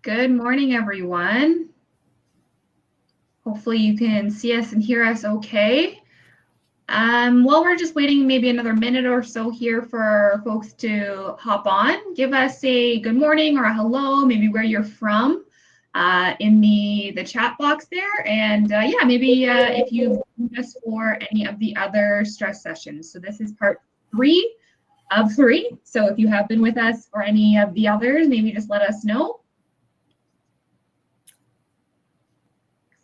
Good morning, everyone. Hopefully you can see us and hear us okay. While we're just waiting maybe another minute or so here for folks to hop on, give us a good morning or a hello, maybe where you're from in the chat box there. And yeah, maybe if you've joined us for any of the other stress sessions. So this is part 3 of 3. So if you have been with us for any of the others, maybe just let us know.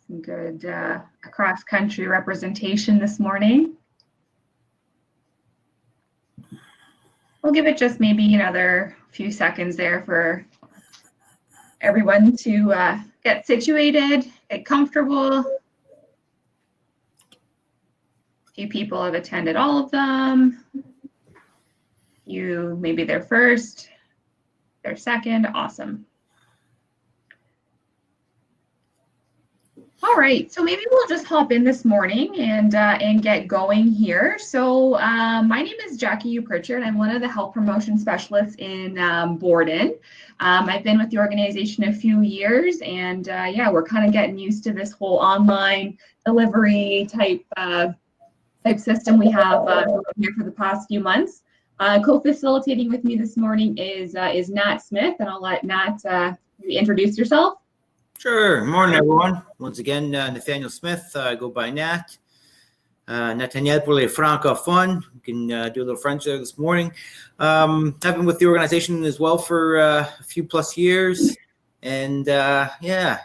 Some good cross-country representation this morning. We'll give it just maybe another few seconds there for everyone to get situated, get comfortable. A few people have attended all of them. You maybe their first, their second, awesome. All right, so maybe we'll just hop in this morning and get going here. So my name is Jackie Pritchard. I'm one of the health promotion specialists in Borden. I've been with the organization a few years, and yeah, we're kind of getting used to this whole online delivery type system we have here for the past few months. Co-facilitating with me this morning is Nat Smith, and I'll let Nat introduce yourself. Sure. Morning, everyone. Once again, Nathaniel Smith. I go by Nat. Nathaniel pour les francophones. We can do a little French there this morning. I've been with the organization as well for a few plus years. And yeah,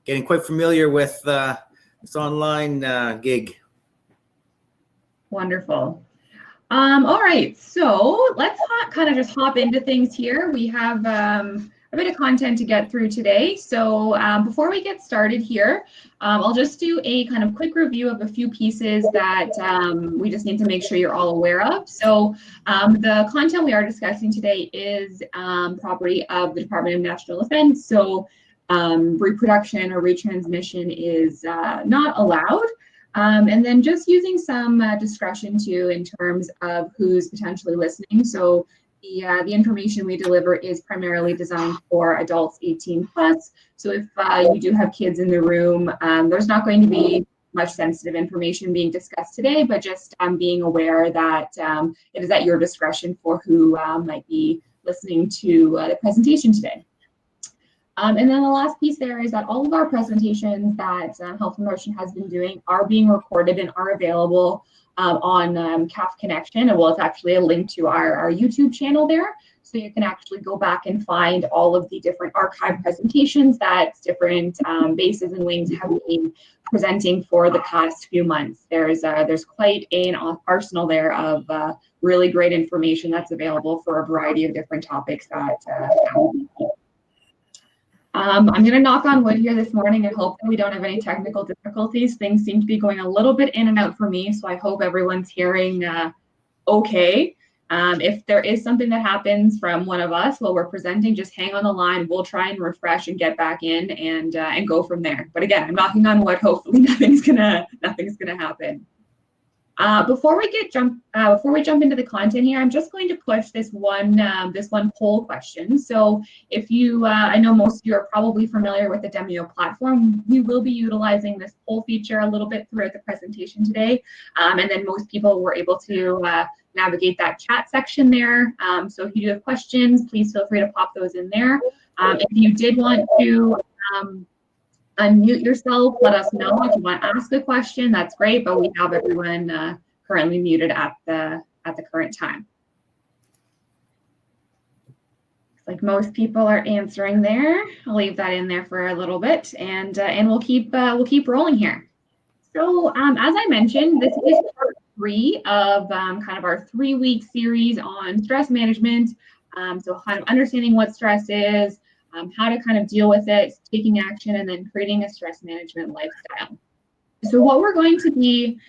getting quite familiar with this online gig. Wonderful. All right, so let's kind of just hop into things here. We have a bit of content to get through today. So before we get started here, I'll just do a kind of quick review of a few pieces that we just need to make sure you're all aware of. So the content we are discussing today is property of the Department of National Defense. So reproduction or retransmission is not allowed. And then just using some discretion too in terms of who's potentially listening. So the information we deliver is primarily designed for adults 18 plus. So if you do have kids in the room, there's not going to be much sensitive information being discussed today, but just being aware that it is at your discretion for who might be listening to the presentation today. And then the last piece there is that all of our presentations that Health Promotion has been doing are being recorded and are available on CAF Connection. And well, it's actually a link to our YouTube channel there. So you can actually go back and find all of the different archive presentations that different bases and wings have been presenting for the past few months. There's quite an arsenal there of really great information that's available for a variety of different topics that I'm going to knock on wood here this morning and hope that we don't have any technical difficulties. Things seem to be going a little bit in and out for me, so I hope everyone's hearing okay. If there is something that happens from one of us while we're presenting, just hang on the line. We'll try and refresh and get back in and go from there. But again, I'm knocking on wood. Hopefully, nothing's gonna happen. Before we jump into the content here, I'm just going to push this one poll question. So if you, I know most of you are probably familiar with the Demio platform. We will be utilizing this poll feature a little bit throughout the presentation today, and then most people were able to navigate that chat section there. So if you do have questions, please feel free to pop those in there. If you did want to unmute yourself, let us know if you want to ask a question. That's great, but we have everyone currently muted at the current time. Looks like most people are answering there. I'll leave that in there for a little bit, and we'll keep rolling here. So as I mentioned, this is part 3 of kind of our 3-week series on stress management. So kind of understanding what stress is, how to kind of deal with it, taking action, and then creating a stress management lifestyle. So what we're going to be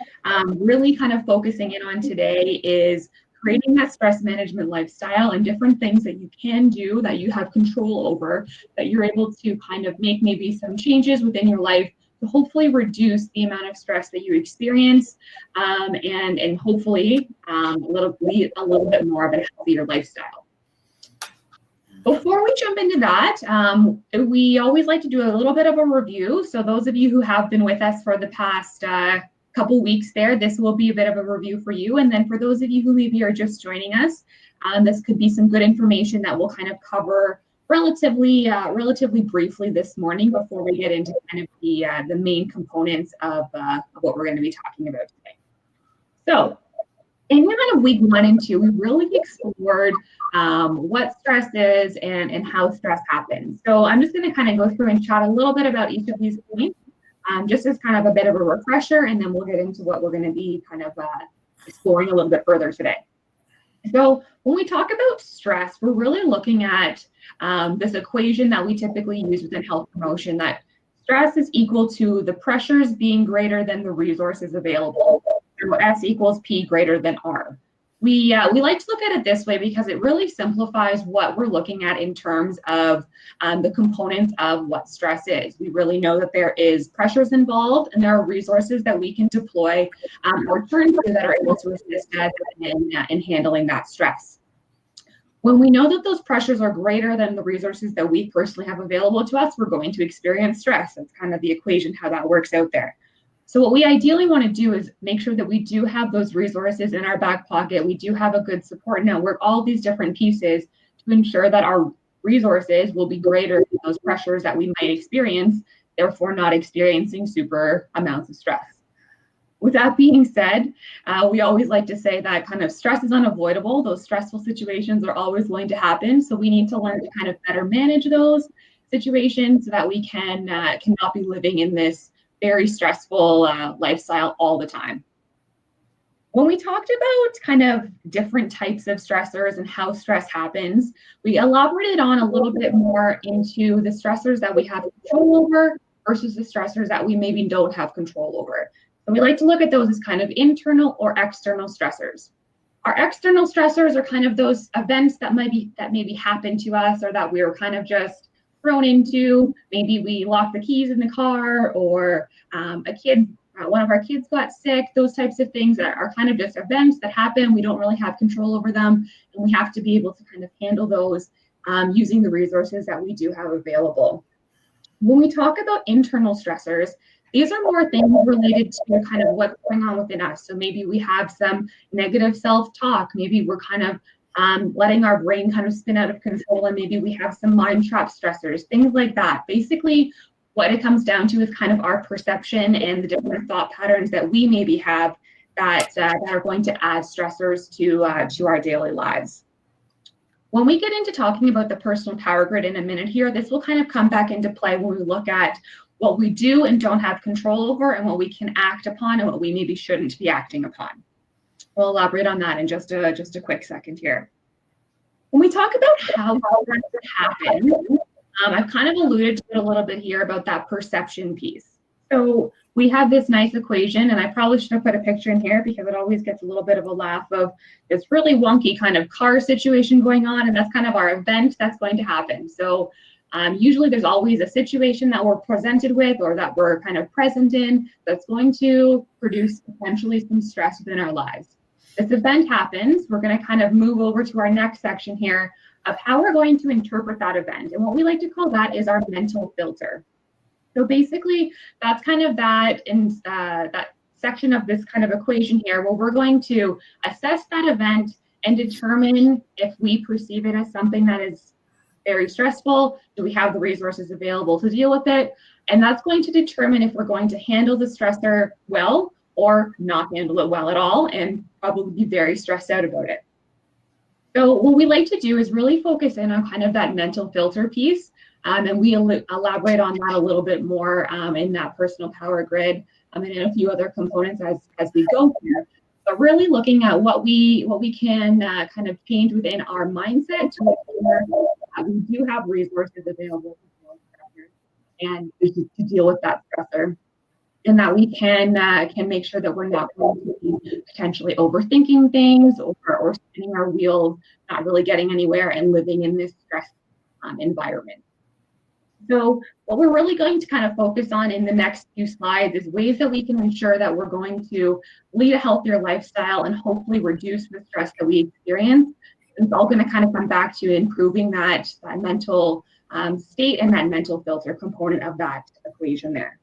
really kind of focusing in on today is creating that stress management lifestyle and different things that you can do that you have control over, that you're able to kind of make maybe some changes within your life to hopefully reduce the amount of stress that you experience and hopefully lead a little bit more of a healthier lifestyle. Before we jump into that, we always like to do a little bit of a review. So those of you who have been with us for the past couple weeks there, this will be a bit of a review for you. And then for those of you who maybe are just joining us, this could be some good information that we'll kind of cover relatively briefly this morning before we get into kind of the main components of what we're going to be talking about today. So in kind of week 1 and 2, we really explored what stress is and how stress happens. So I'm just going to kind of go through and chat a little bit about each of these points, just as kind of a bit of a refresher, and then we'll get into what we're going to be kind of exploring a little bit further today. So when we talk about stress, we're really looking at this equation that we typically use within health promotion, that stress is equal to the pressures being greater than the resources available. So S equals P greater than R. We like to look at it this way because it really simplifies what we're looking at in terms of the components of what stress is. We really know that there is pressures involved and there are resources that we can deploy or turn to that are able to assist us in handling that stress. When we know that those pressures are greater than the resources that we personally have available to us, we're going to experience stress. That's kind of the equation, how that works out there. So what we ideally want to do is make sure that we do have those resources in our back pocket. We do have a good support network, all these different pieces to ensure that our resources will be greater than those pressures that we might experience, therefore not experiencing super amounts of stress. With that being said, we always like to say that kind of stress is unavoidable. Those stressful situations are always going to happen. So we need to learn to kind of better manage those situations so that we cannot be living in this very stressful lifestyle all the time. When we talked about kind of different types of stressors and how stress happens, we elaborated on a little bit more into the stressors that we have control over versus the stressors that we maybe don't have control over. So we like to look at those as kind of internal or external stressors. Our external stressors are kind of those events that maybe happen to us or that we were kind of just thrown into. Maybe we locked the keys in the car, or one of our kids got sick. Those types of things that are kind of just events that happen. We don't really have control over them, and we have to be able to kind of handle those using the resources that we do have available. When we talk about internal stressors, these are more things related to kind of what's going on within us. So maybe we have some negative self-talk. Maybe we're kind of letting our brain kind of spin out of control, and maybe we have some mind trap stressors, things like that. Basically, what it comes down to is kind of our perception and the different thought patterns that we maybe have that are going to add stressors to our daily lives. When we get into talking about the personal power grid in a minute here, this will kind of come back into play when we look at what we do and don't have control over and what we can act upon and what we maybe shouldn't be acting upon. We'll elaborate on that in just a quick second here. When we talk about how stress happens, I've kind of alluded to it a little bit here about that perception piece. So we have this nice equation, and I probably should have put a picture in here because it always gets a little bit of a laugh of this really wonky kind of car situation going on, and that's kind of our event that's going to happen. So usually there's always a situation that we're presented with or that we're kind of present in that's going to produce potentially some stress within our lives. This event happens, we're going to kind of move over to our next section here of how we're going to interpret that event. And what we like to call that is our mental filter. So basically, that's kind of that section of this kind of equation here where we're going to assess that event and determine if we perceive it as something that is very stressful. Do we have the resources available to deal with it? And that's going to determine if we're going to handle the stressor well or not handle it well at all and probably be very stressed out about it. So what we like to do is really focus in on kind of that mental filter piece, and we elaborate on that a little bit more in that personal power grid and in a few other components as we go here. But really looking at what we can kind of change within our mindset to make sure that we do have resources available and to deal with that stressor, and that we can make sure that we're not going to be potentially overthinking things or spinning our wheels, not really getting anywhere and living in this stress environment. So what we're really going to kind of focus on in the next few slides is ways that we can ensure that we're going to lead a healthier lifestyle and hopefully reduce the stress that we experience It's all going to kind of come back to improving that mental state and that mental filter component of that equation there.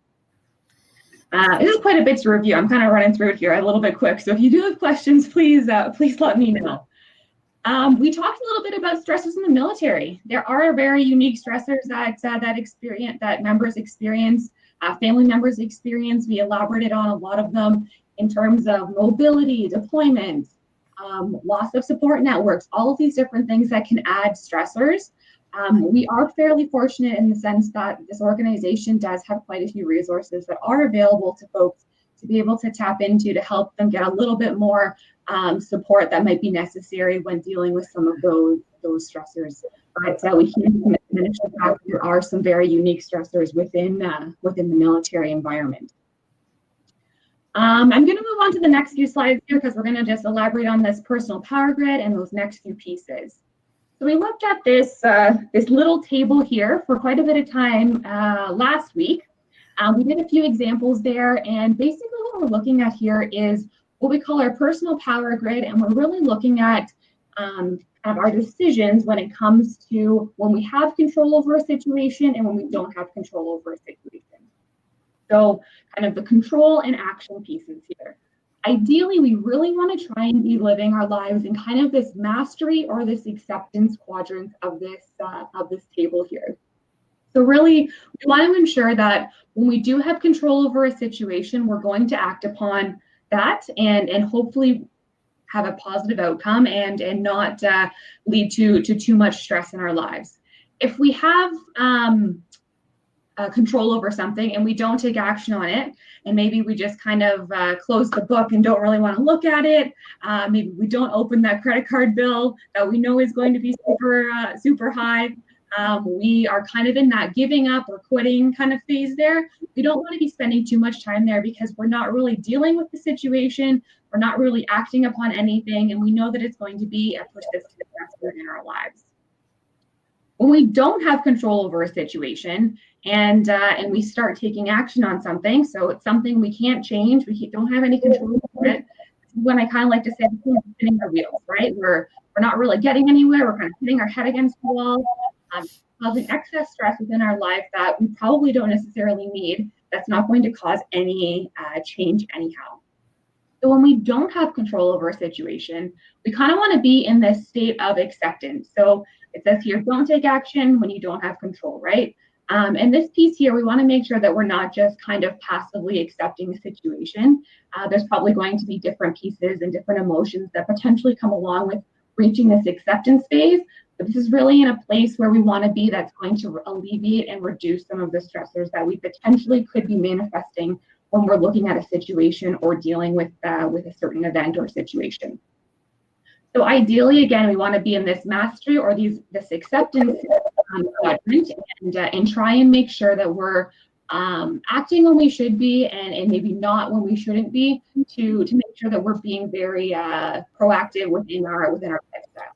This is quite a bit to review. I'm kind of running through it here a little bit quick. So if you do have questions, please let me know. We talked a little bit about stresses in the military. There are very unique stressors that members experience, family members experience. We elaborated on a lot of them in terms of mobility, deployment, loss of support networks, all of these different things that can add stressors. We are fairly fortunate in the sense that this organization does have quite a few resources that are available to folks to be able to tap into to help them get a little bit more support that might be necessary when dealing with some of those stressors. But we can't diminish the fact that there are some very unique stressors within the military environment. I'm going to move on to the next few slides here because we're going to just elaborate on this personal power grid and those next few pieces. So we looked at this little table here for quite a bit of time last week. We did a few examples there, and basically what we're looking at here is what we call our personal power grid, and we're really looking at our decisions when it comes to when we have control over a situation and when we don't have control over a situation. So kind of the control and action pieces here. Ideally, we really want to try and be living our lives in kind of this mastery or this acceptance quadrant of this table here. So really, we want to ensure that when we do have control over a situation, we're going to act upon that and hopefully have a positive outcome and not lead to too much stress in our lives. If we have control over something and we don't take action on it, and maybe we just kind of close the book and don't really want to look at it, maybe we don't open that credit card bill that we know is going to be super high. We are kind of in that giving up or quitting kind of phase there. We don't want to be spending too much time there because we're not really dealing with the situation. We're not really acting upon anything, and we know that it's going to be a persistent stressor in our lives. When we don't have control over a situation and we start taking action on something, so it's something we can't change, we don't have any control over it, when I kind of like to say we're spinning our wheels, right? We're not really getting anywhere. We're kind of hitting our head against the wall, causing excess stress within our life that we probably don't necessarily need. That's not going to cause any change anyhow. So when we don't have control over a situation, we kind of want to be in this state of acceptance. So it says here, don't take action when you don't have control, right? And this piece here, we want to make sure that we're not just kind of passively accepting a situation. There's probably going to be different pieces and different emotions that potentially come along with reaching this acceptance phase. But this is really in a place where we want to be that's going to alleviate and reduce some of the stressors that we potentially could be manifesting when we're looking at a situation or dealing with a certain event or situation. So ideally, again, we want to be in this mastery or this acceptance quadrant and try and make sure that we're acting when we should be and maybe not when we shouldn't be to make sure that we're being very proactive within our lifestyle.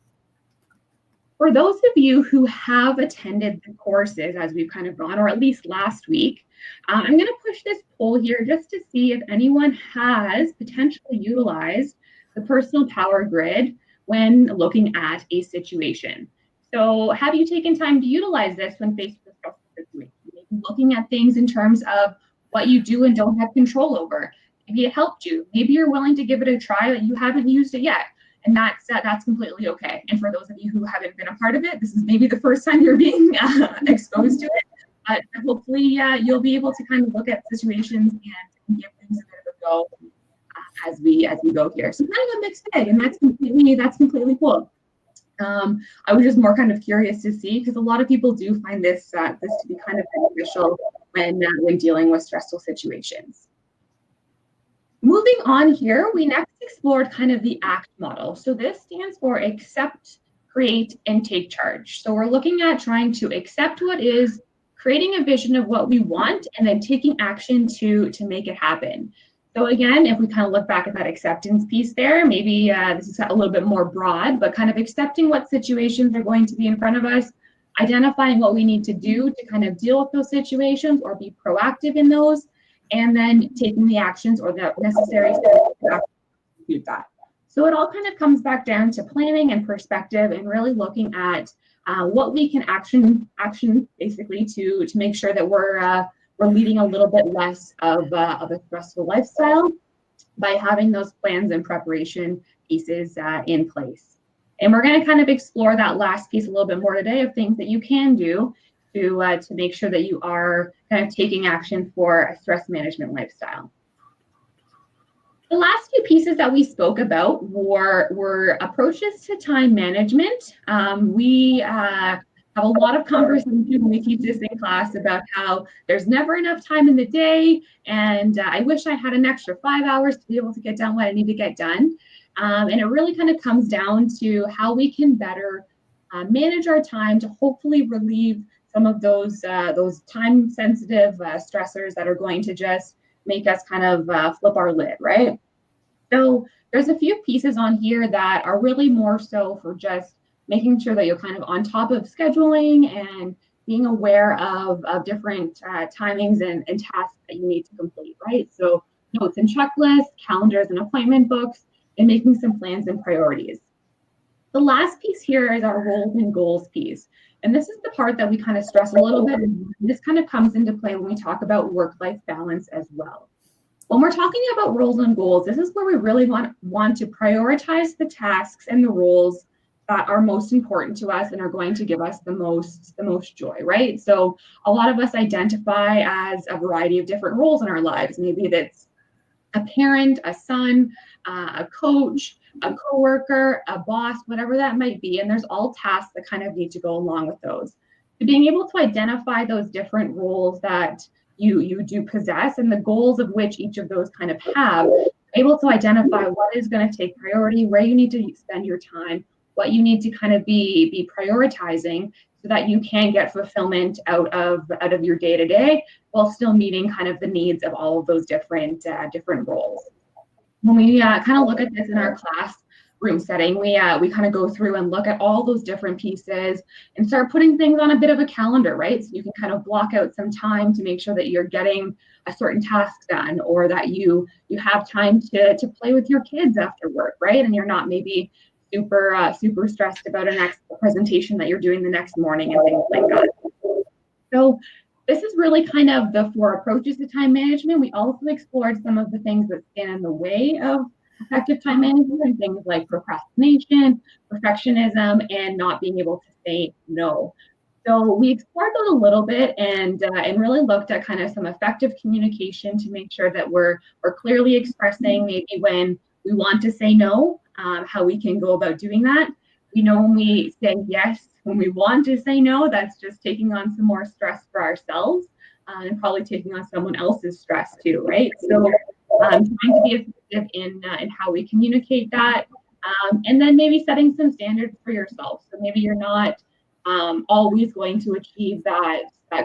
For those of you who have attended the courses as we've kind of gone, or at least last week, I'm going to push this poll here just to see if anyone has potentially utilized the personal power grid when looking at a situation. So have you taken time to utilize this when faced with a stressful situation? Maybe looking at things in terms of what you do and don't have control over. Maybe it helped you. Maybe you're willing to give it a try, but you haven't used it yet. And that's completely okay. And for those of you who haven't been a part of it, this is maybe the first time you're being exposed to it. But hopefully you'll be able to kind of look at situations and give things a bit of a go as we go here. So kind of a mixed bag, and that's completely cool. I was just more kind of curious to see because a lot of people do find this to be kind of beneficial when dealing with stressful situations. Moving on here, we next explored kind of the ACT model. So this stands for accept, create, and take charge. So we're looking at trying to accept what is, creating a vision of what we want, and then taking action to make it happen. So again, if we kind of look back at that acceptance piece there, maybe this is a little bit more broad, but kind of accepting what situations are going to be in front of us, identifying what we need to do to kind of deal with those situations or be proactive in those, and then taking the actions or the necessary steps to execute that. So it all kind of comes back down to planning and perspective and really looking at what we can action basically to make sure that we're leading a little bit less of a stressful lifestyle by having those plans and preparation pieces in place. And we're going to kind of explore that last piece a little bit more today of things that you can do to make sure that you are kind of taking action for a stress management lifestyle. The last few pieces that we spoke about were approaches to time management. We have a lot of conversation when we teach this in class about how there's never enough time in the day, and I wish I had an extra 5 hours to be able to get done what I need to get done. And it really kind of comes down to how we can better manage our time to hopefully relieve some of those time-sensitive stressors that are going to just make us kind of flip our lid, right? So there's a few pieces on here that are really more so for just making sure that you're kind of on top of scheduling and being aware of different timings and tasks that you need to complete, right? So notes and checklists, calendars and appointment books, and making some plans and priorities. The last piece here is our roles and goals piece. And this is the part that we kind of stress a little bit. And this kind of comes into play when we talk about work-life balance as well. When we're talking about roles and goals, this is where we really want to prioritize the tasks and the roles that are most important to us and are going to give us the most joy, right? So a lot of us identify as a variety of different roles in our lives. Maybe that's a parent, a son, a coach, a coworker, a boss, whatever that might be. And there's all tasks that kind of need to go along with those. So being able to identify those different roles that you do possess and the goals of which each of those kind of have, able to identify what is going to take priority, where you need to spend your time, what you need to kind of be prioritizing so that you can get fulfillment out of your day-to-day while still meeting kind of the needs of all of those different roles. When we kind of look at this in our classroom setting, we kind of go through and look at all those different pieces and start putting things on a bit of a calendar, right? So you can kind of block out some time to make sure that you're getting a certain task done, or that you have time to play with your kids after work, right? And you're not maybe super stressed about a next presentation that you're doing the next morning and things like that. So this is really kind of the 4 approaches to time management. We also explored some of the things that stand in the way of effective time management, and things like procrastination, perfectionism, and not being able to say no. So we explored those a little bit and really looked at kind of some effective communication to make sure that we're clearly expressing maybe when we want to say no, how we can go about doing that. We know when we say yes, when we want to say no, that's just taking on some more stress for ourselves and probably taking on someone else's stress too, right? So trying to be effective in how we communicate that, and then maybe setting some standards for yourself. So maybe you're not always going to achieve that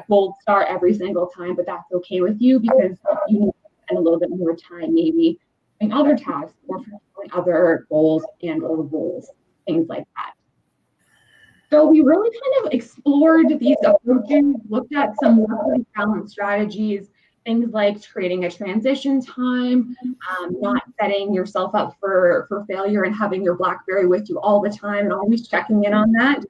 gold star every single time, but that's okay with you because you need to spend a little bit more time maybe doing other tasks or fulfilling other goals and or roles, things like that. So we really kind of explored these approaches, looked at some work-life balance strategies, things like creating a transition time, not setting yourself up for failure and having your BlackBerry with you all the time and always checking in on that.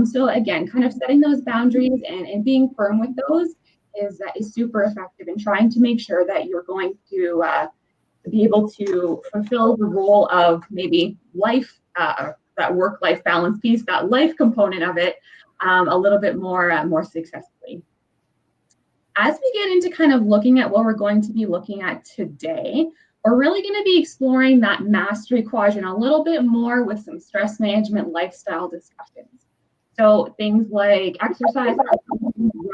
So again, kind of setting those boundaries and being firm with those is super effective in trying to make sure that you're going to be able to fulfill the role of maybe life, that work-life balance piece, that life component of it, a little bit more successfully. As we get into kind of looking at what we're going to be looking at today, we're really going to be exploring that mastery quadrant a little bit more with some stress management lifestyle discussions. So things like exercise,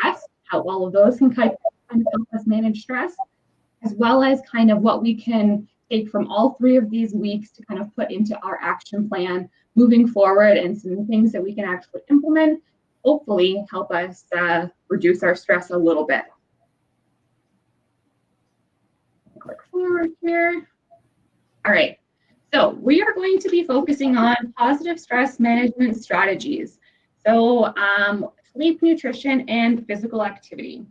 rest, how all of those can kind of help us manage stress, as well as kind of what we can take from all 3 of these weeks to kind of put into our action plan moving forward, and some things that we can actually implement, hopefully help us reduce our stress a little bit. Click forward here. All right, so we are going to be focusing on positive stress management strategies. So sleep, nutrition, and physical activity.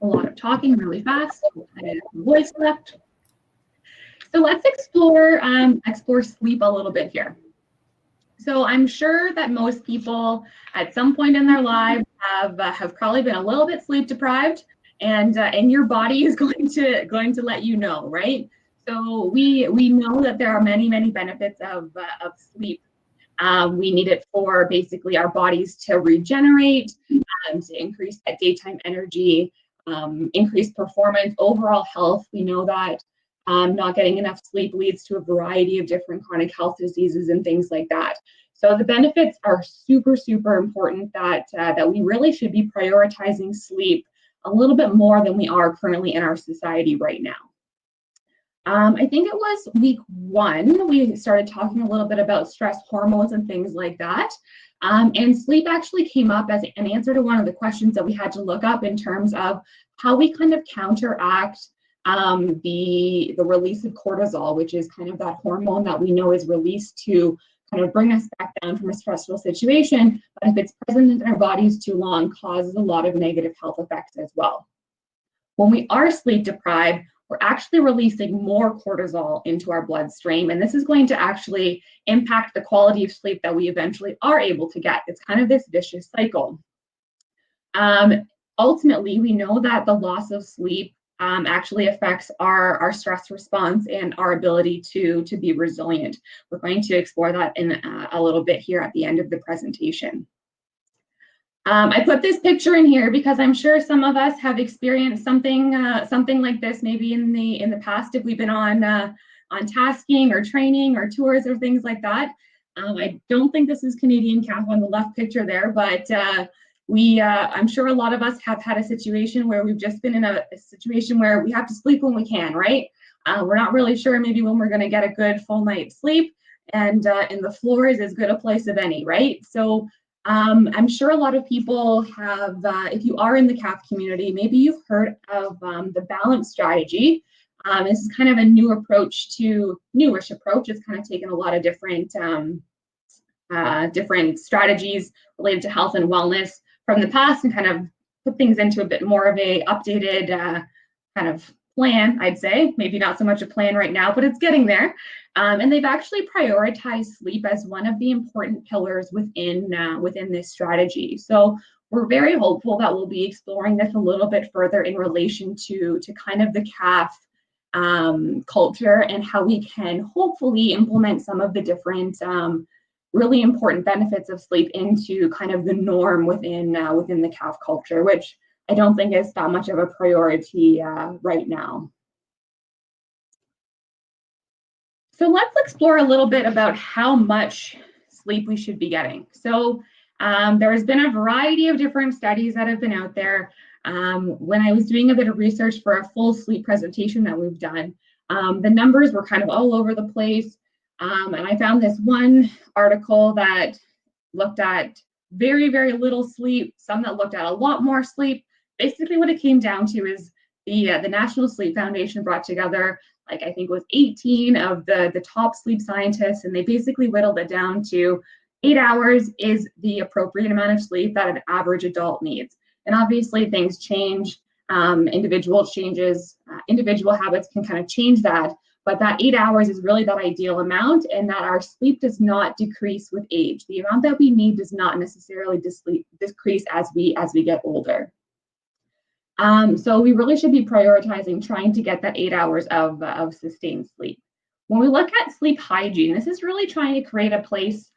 A lot of talking really fast. I have voice left. So let's explore sleep a little bit here. So I'm sure that most people at some point in their lives have probably been a little bit sleep deprived, and your body is going to let you know, right? So we know that there are many benefits of sleep. We need it for basically our bodies to regenerate, to increase that daytime energy, increase performance, overall health. We know that not getting enough sleep leads to a variety of different chronic health diseases and things like that. So the benefits are super important that we really should be prioritizing sleep a little bit more than we are currently in our society right now. I think it was week 1, we started talking a little bit about stress hormones and things like that. And sleep actually came up as an answer to one of the questions that we had to look up in terms of how we kind of counteract the release of cortisol, which is kind of that hormone that we know is released to kind of bring us back down from a stressful situation. But if it's present in our bodies too long, causes a lot of negative health effects as well. When we are sleep deprived, we're actually releasing more cortisol into our bloodstream, and this is going to actually impact the quality of sleep that we eventually are able to get. It's kind of this vicious cycle. Ultimately, we know that the loss of sleep actually affects our stress response and our ability to be resilient. We're going to explore that in a little bit here at the end of the presentation. I put this picture in here because I'm sure some of us have experienced something like this maybe in the past if we've been on tasking or training or tours or things like that. I don't think this is Canadian Calf on the left picture there, but I'm sure a lot of us have had a situation where we've just been in a situation where we have to sleep when we can, right? We're not really sure maybe when we're going to get a good full night's sleep, and the floor is as good a place of any, right? So I'm sure a lot of people have, if you are in the CAF community, maybe you've heard of the balance strategy. This is kind of a newish approach. It's kind of taken a lot of different strategies related to health and wellness from the past and kind of put things into a bit more of a updated kind of plan, I'd say. Maybe not so much a plan right now, but it's getting there. And they've actually prioritized sleep as one of the important pillars within this strategy. So we're very hopeful that we'll be exploring this a little bit further in relation to kind of the CAF culture and how we can hopefully implement some of the different really important benefits of sleep into kind of the norm within the CAF culture, which I don't think is that much of a priority right now. So let's explore a little bit about how much sleep we should be getting. So there has been a variety of different studies that have been out there. When I was doing a bit of research for a full sleep presentation that we've done, the numbers were kind of all over the place. And I found this one article that looked at very little sleep, some that looked at a lot more sleep. Basically what it came down to is the National Sleep Foundation brought together, like I think it was 18 of the top sleep scientists, and they basically whittled it down to 8 hours is the appropriate amount of sleep that an average adult needs. And obviously things change, individual habits can kind of change that, but that 8 hours is really that ideal amount, and that our sleep does not decrease with age. The amount that we need does not necessarily decrease as we get older. So we really should be prioritizing trying to get that 8 hours of sustained sleep. When we look at sleep hygiene, this is really trying to create a place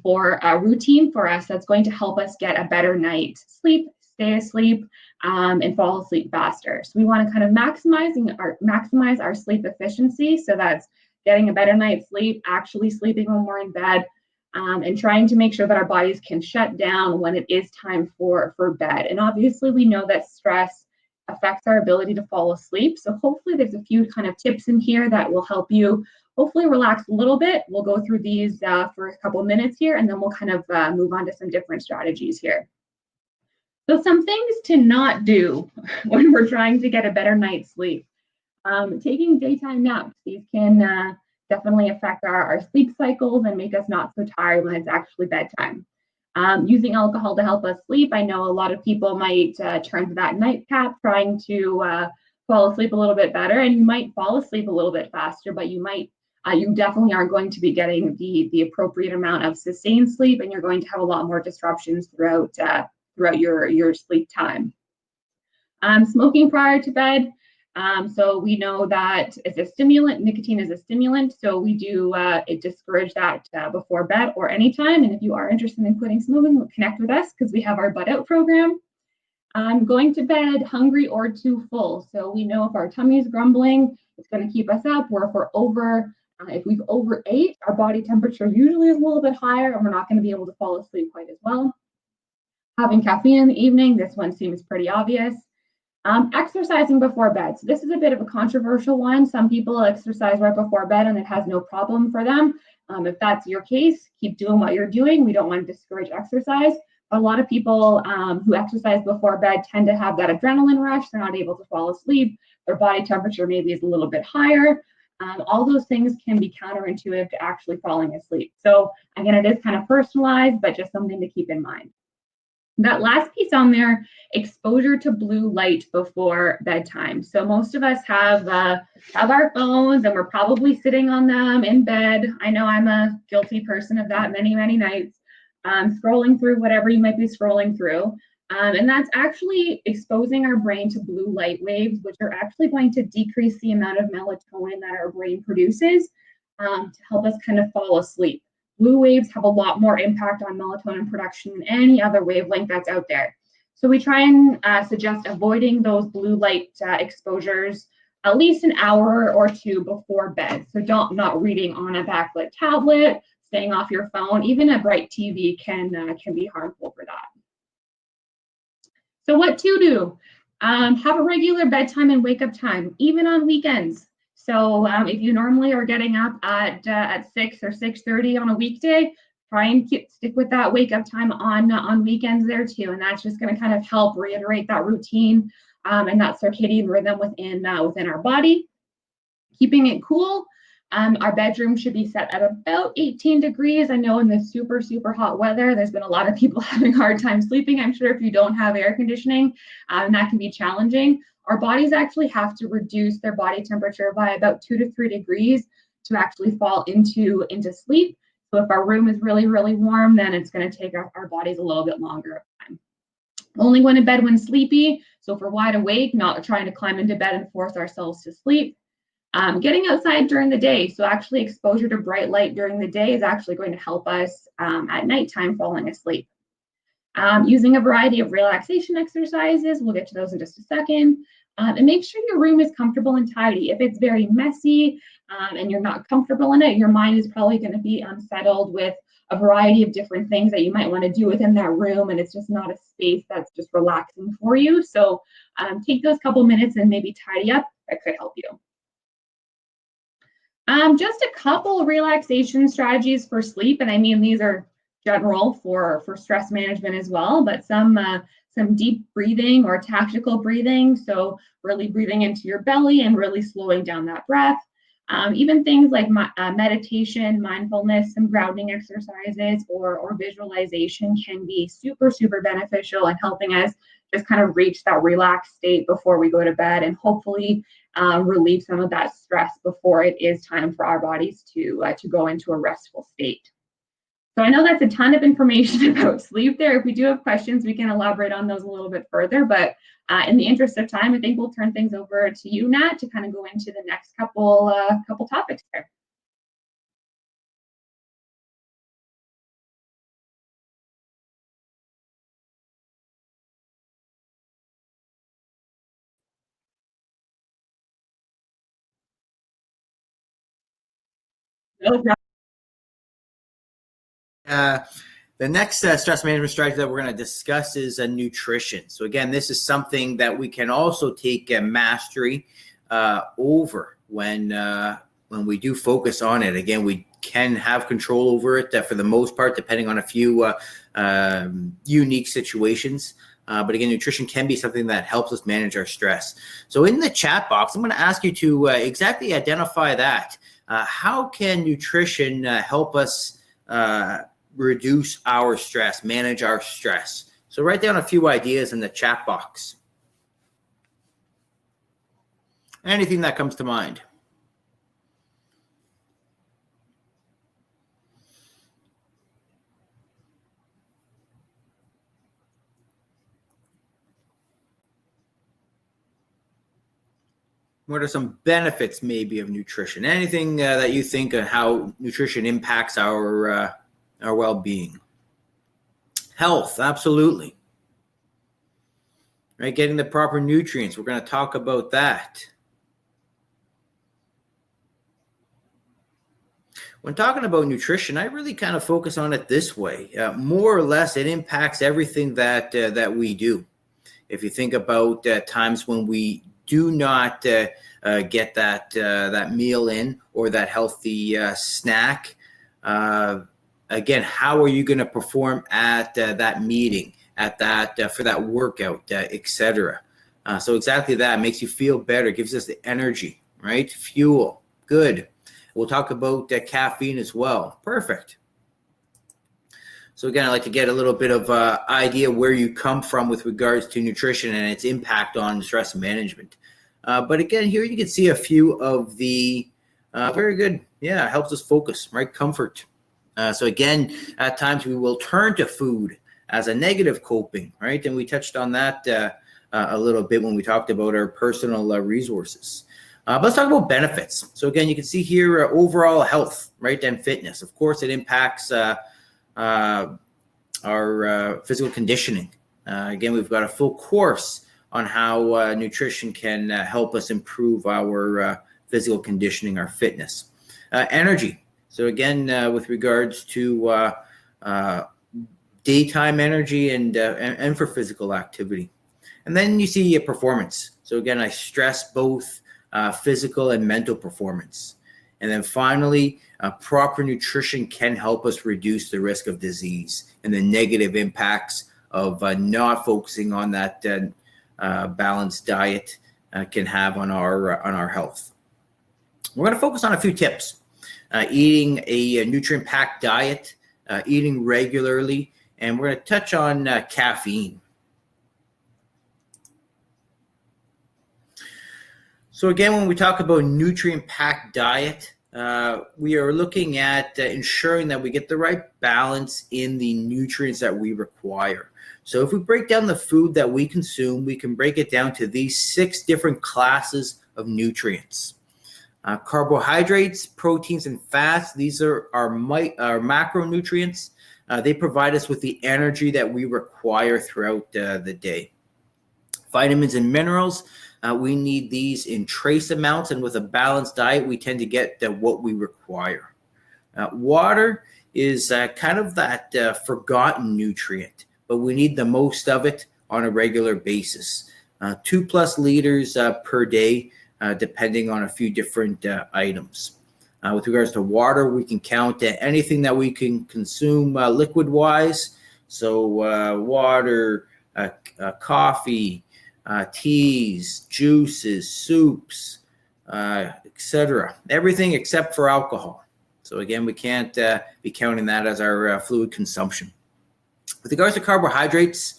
for a routine for us that's going to help us get a better night's sleep, stay asleep, and fall asleep faster. So we want to kind of maximize our sleep efficiency. So that's getting a better night's sleep, actually sleeping when we're in bed, and trying to make sure that our bodies can shut down when it is time for bed. And obviously we know that stress affects our ability to fall asleep. So hopefully there's a few kind of tips in here that will help you hopefully relax a little bit. We'll go through these for a couple minutes here, and then we'll kind of move on to some different strategies here. So some things to not do when we're trying to get a better night's sleep. Taking daytime naps. These can definitely affect our sleep cycles and make us not so tired when it's actually bedtime. Using alcohol to help us sleep. I know a lot of people might turn to that nightcap, trying to fall asleep a little bit better, and you might fall asleep a little bit faster, but you definitely aren't going to be getting the appropriate amount of sustained sleep, and you're going to have a lot more disruptions throughout your sleep time. Smoking prior to bed. So we know that it's a stimulant. Nicotine is a stimulant, so we do discourage that before bed or anytime. And if you are interested in quitting smoking, connect with us because we have our Butt Out program. Going to bed hungry or too full. So we know if our tummy is grumbling, it's going to keep us up. Or if we've overate, our body temperature usually is a little bit higher, and we're not going to be able to fall asleep quite as well. Having caffeine in the evening, this one seems pretty obvious. Exercising before bed. So this is a bit of a controversial one. Some people exercise right before bed and it has no problem for them. If that's your case, keep doing what you're doing. We don't want to discourage exercise. A lot of people who exercise before bed tend to have that adrenaline rush. They're not able to fall asleep. Their body temperature maybe is a little bit higher. All those things can be counterintuitive to actually falling asleep. So again, it is kind of personalized, but just something to keep in mind. That last piece on there, exposure to blue light before bedtime. So most of us have our phones and we're probably sitting on them in bed. I know I'm a guilty person of that many, many nights, scrolling through whatever you might be scrolling through. And that's actually exposing our brain to blue light waves, which are actually going to decrease the amount of melatonin that our brain produces to help us kind of fall asleep. Blue waves have a lot more impact on melatonin production than any other wavelength that's out there. So we try and suggest avoiding those blue light exposures at least an hour or two before bed. So not reading on a backlit tablet, staying off your phone, even a bright TV can be harmful for that. So what to do? Have a regular bedtime and wake up time, even on weekends. So if you normally are getting up at 6 or 6:30 on a weekday, try and stick with that wake up time on weekends there too. And that's just going to kind of help reiterate that routine and that circadian rhythm within our body. Keeping it cool. Our bedroom should be set at about 18 degrees. I know in this super, super hot weather, there's been a lot of people having a hard time sleeping. I'm sure if you don't have air conditioning, that can be challenging. Our bodies actually have to reduce their body temperature by about 2 to 3 degrees to actually fall into sleep. So if our room is really, really warm, then it's going to take our bodies a little bit longer of time. Only go to bed when sleepy. So if we're wide awake, not trying to climb into bed and force ourselves to sleep. Getting outside during the day. So actually exposure to bright light during the day is actually going to help us at nighttime falling asleep. Using a variety of relaxation exercises. We'll get to those in just a second. And make sure your room is comfortable and tidy. If it's very messy and you're not comfortable in it, your mind is probably going to be unsettled with a variety of different things that you might want to do within that room, and it's just not a space that's just relaxing for you. So take those couple minutes and maybe tidy up. That could help you. Just a couple relaxation strategies for sleep, and I mean these are general for stress management as well, but some deep breathing or tactical breathing. So really breathing into your belly and really slowing down that breath. Even things like meditation, mindfulness, some grounding exercises or visualization can be super, super beneficial in helping us just kind of reach that relaxed state before we go to bed and hopefully relieve some of that stress before it is time for our bodies to go into a restful state. So I know that's a ton of information about sleep there. If we do have questions, we can elaborate on those a little bit further. But in the interest of time, I think we'll turn things over to you, Nat, to kind of go into the next couple topics there. No The next stress management strategy that we're going to discuss is nutrition. So again, this is something that we can also take mastery over when we do focus on it. Again, we can have control over it for the most part, depending on a few unique situations. But again, nutrition can be something that helps us manage our stress. So in the chat box, I'm going to ask you to exactly identify that. How can nutrition help us reduce our stress, manage our stress? So write down a few ideas in the chat box. Anything that comes to mind? What are some benefits maybe of nutrition? Anything that you think of how nutrition impacts our well-being? Health, absolutely. Right, getting the proper nutrients. We're going to talk about that. When talking about nutrition, I really kind of focus on it this way. More or less, it impacts everything that we do. If you think about times when we do not get that meal in or that healthy snack, again, how are you going to perform at that meeting, at that for that workout, etc. So exactly that makes you feel better, gives us the energy, right? Fuel, good. We'll talk about caffeine as well. Perfect. So again, I like to get a little bit of idea where you come from with regards to nutrition and its impact on stress management. But again, here you can see a few of the very good, helps us focus, right? Comfort. So again, at times we will turn to food as a negative coping, right? And we touched on that a little bit when we talked about our personal resources. But let's talk about benefits. So again, you can see here overall health, right, and fitness. Of course, it impacts our physical conditioning. Again, we've got a full course on how nutrition can help us improve our physical conditioning, our fitness. Energy. So again, with regards to daytime energy and for physical activity. And then you see performance. So again, I stress both physical and mental performance. And then finally, proper nutrition can help us reduce the risk of disease and the negative impacts of not focusing on that balanced diet can have on our health. We're going to focus on a few tips. Eating a nutrient-packed diet, eating regularly, and we're going to touch on caffeine. So again, when we talk about nutrient-packed diet, we are looking at ensuring that we get the right balance in the nutrients that we require. So if we break down the food that we consume, we can break it down to these 6 different classes of nutrients. Carbohydrates, proteins, and fats, these are our macronutrients. They provide us with the energy that we require throughout the day. Vitamins and minerals, we need these in trace amounts, and with a balanced diet, we tend to get what we require. Water is kind of that forgotten nutrient, but we need the most of it on a regular basis. 2+ liters per day, depending on a few different items. With regards to water, we can count anything that we can consume liquid-wise. So water, coffee, teas, juices, soups, etc. Everything except for alcohol. So again, we can't be counting that as our fluid consumption. With regards to carbohydrates,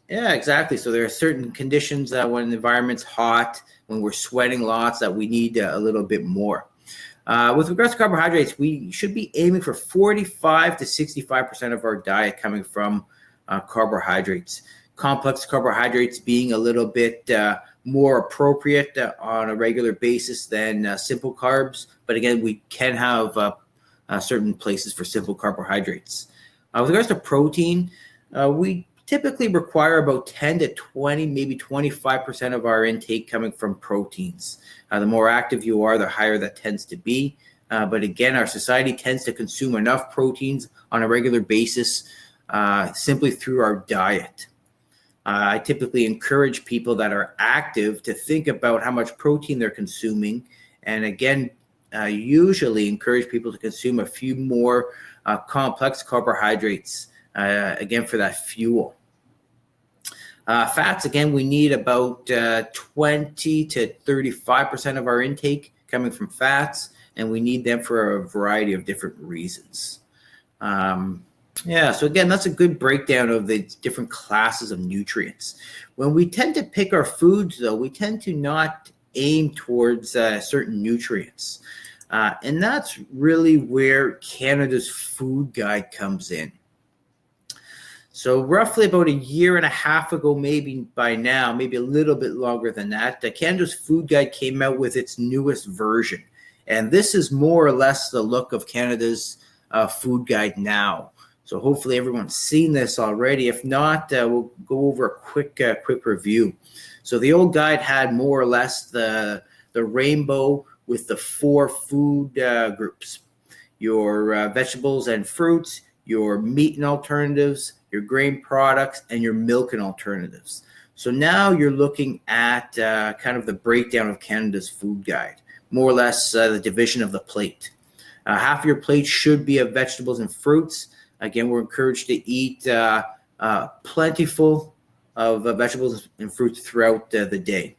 exactly. So there are certain conditions when the environment's hot, when we're sweating lots, that we need a little bit more. With regards to carbohydrates, we should be aiming for 45 to 65% of our diet coming from carbohydrates. Complex carbohydrates being a little bit more appropriate on a regular basis than simple carbs. But again, we can have certain places for simple carbohydrates. With regards to protein, we typically require about 10 to 20, maybe 25% of our intake coming from proteins. The more active you are, the higher that tends to be. But again, our society tends to consume enough proteins on a regular basis simply through our diet. I typically encourage people that are active to think about how much protein they're consuming. And again, usually encourage people to consume a few more complex carbohydrates, again, for that fuel. Fats, again, we need about 20 to 35% of our intake coming from fats, and we need them for a variety of different reasons. Yeah, so again, that's a good breakdown of the different classes of nutrients. When we tend to pick our foods, though, we tend to not aim towards certain nutrients. And that's really where Canada's food guide comes in. So roughly about a year and a half ago, maybe by now, maybe a little bit longer than that, Canada's food guide came out with its newest version. And this is more or less the look of Canada's food guide now. So hopefully everyone's seen this already. If not, we'll go over a quick review. So the old guide had more or less the rainbow with the 4 food groups: your vegetables and fruits, your meat and alternatives, your grain products, and your milk and alternatives. So now you're looking at kind of the breakdown of Canada's food guide, more or less the division of the plate. Half of your plate should be of vegetables and fruits. Again, we're encouraged to eat plentiful of vegetables and fruits throughout the day.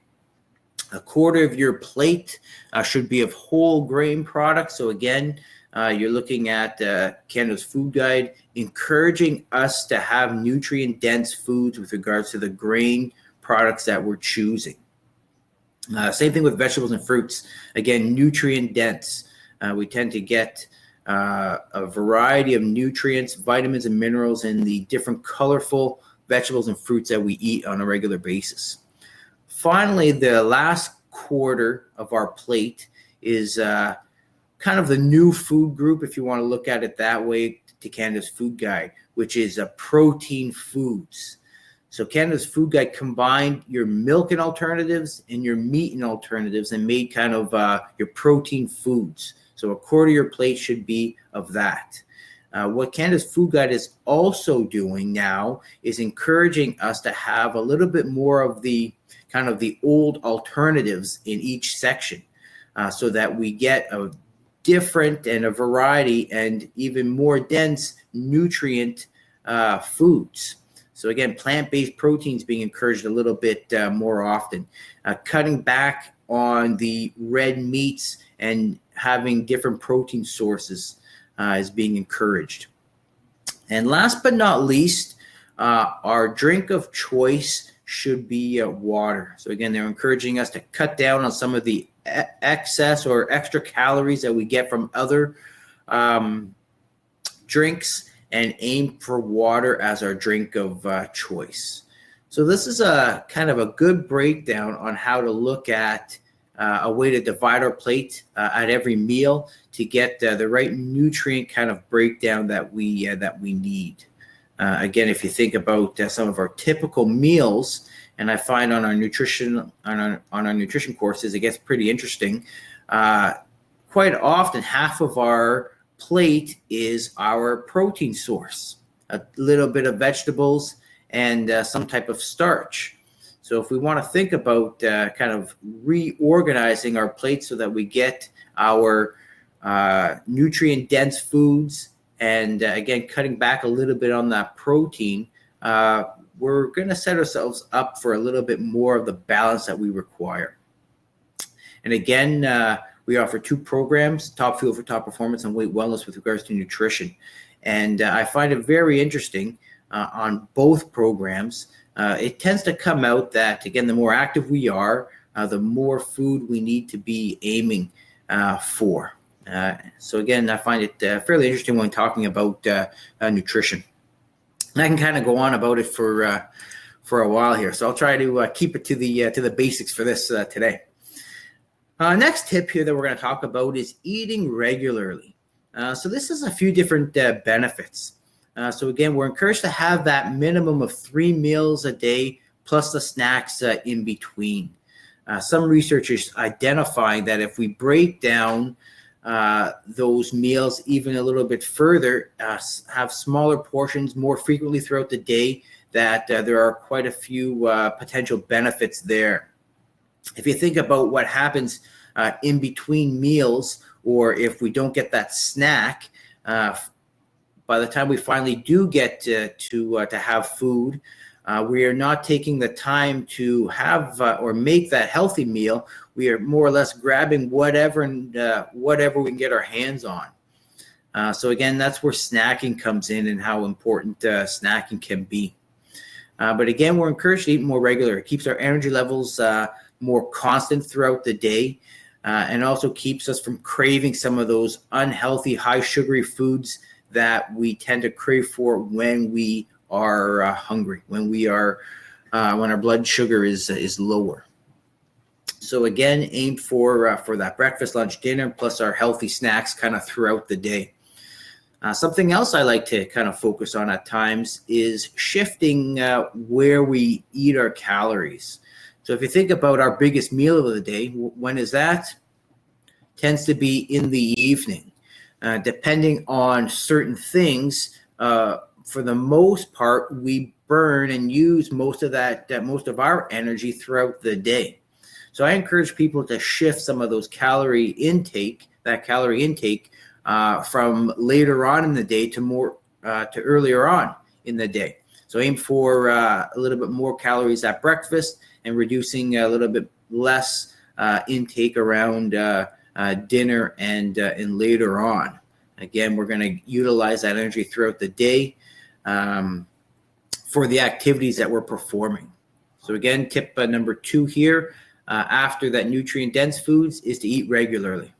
A quarter of your plate should be of whole grain products. So again, you're looking at Canada's food guide, encouraging us to have nutrient-dense foods with regards to the grain products that we're choosing. Same thing with vegetables and fruits. Again, nutrient-dense. We tend to get a variety of nutrients, vitamins, and minerals in the different colorful vegetables and fruits that we eat on a regular basis. Finally, the last quarter of our plate is kind of the new food group, if you want to look at it that way, to Canada's food guide, which is protein foods. So Canada's food guide combined your milk and alternatives and your meat and alternatives and made kind of your protein foods. So a quarter of your plate should be of that. What Canada's food guide is also doing now is encouraging us to have a little bit more of the kind of the old alternatives in each section, so that we get a different and a variety and even more dense nutrient foods. So again, plant-based proteins being encouraged a little bit more often. Cutting back on the red meats and having different protein sources is being encouraged. And last but not least, our drink of choice should be water. So again, they're encouraging us to cut down on some of the excess or extra calories that we get from other drinks and aim for water as our drink of choice. So this is a kind of a good breakdown on how to look at a way to divide our plate at every meal to get the right nutrient kind of breakdown that we need. Again, if you think about some of our typical meals, and I find on our nutrition courses, it gets pretty interesting. Quite often, half of our plate is our protein source, a little bit of vegetables, and some type of starch. So if we want to think about kind of reorganizing our plate so that we get our nutrient-dense foods and, again, cutting back a little bit on that protein, we're going to set ourselves up for a little bit more of the balance that we require. And again, we offer 2 programs, Top Fuel for Top Performance and Weight Wellness with regards to nutrition. And I find it very interesting on both programs. It tends to come out that, again, the more active we are, the more food we need to be aiming for. So again, I find it fairly interesting when talking about nutrition. And I can kind of go on about it for a while here. So I'll try to keep it to the basics for this today. Next tip here that we're going to talk about is eating regularly. So this is a few different benefits. So again, we're encouraged to have that minimum of 3 meals a day plus the snacks in between. Some researchers identifying that if we break down those meals even a little bit further, have smaller portions more frequently throughout the day, that there are quite a few potential benefits there. If you think about what happens in between meals, or if we don't get that snack, by the time we finally do get to have food, we are not taking the time to have or make that healthy meal. We are more or less grabbing whatever we can get our hands on. So again, that's where snacking comes in and how important snacking can be. But again, we're encouraged to eat more regular. It keeps our energy levels more constant throughout the day, and also keeps us from craving some of those unhealthy, high sugary foods that we tend to crave for when we are hungry, when our blood sugar is lower. So again, aim for that breakfast, lunch, dinner, plus our healthy snacks kind of throughout the day. Something else I like to kind of focus on at times is shifting where we eat our calories. So if you think about our biggest meal of the day, when is that? Tends to be in the evening. Depending on certain things, for the most part, we burn and use most of our energy throughout the day. So I encourage people to shift some of those calorie intake from later on in the day to earlier on in the day. So aim for a little bit more calories at breakfast and reducing a little bit less intake around dinner and later on. Again, we're going to utilize that energy throughout the day for the activities that we're performing. So again, tip number 2 here, after that nutrient-dense foods, is to eat regularly.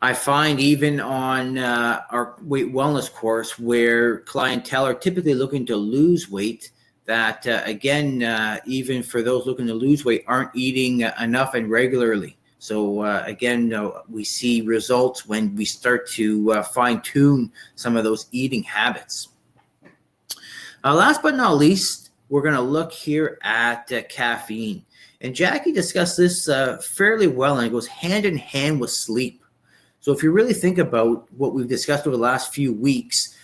I find even on our weight wellness course, where clientele are typically looking to lose weight, that even for those looking to lose weight, aren't eating enough and regularly. So we see results when we start to fine tune some of those eating habits. Last but not least, we're going to look here at caffeine. And Jackie discussed this fairly well, and it goes hand in hand with sleep. So if you really think about what we've discussed over the last few weeks,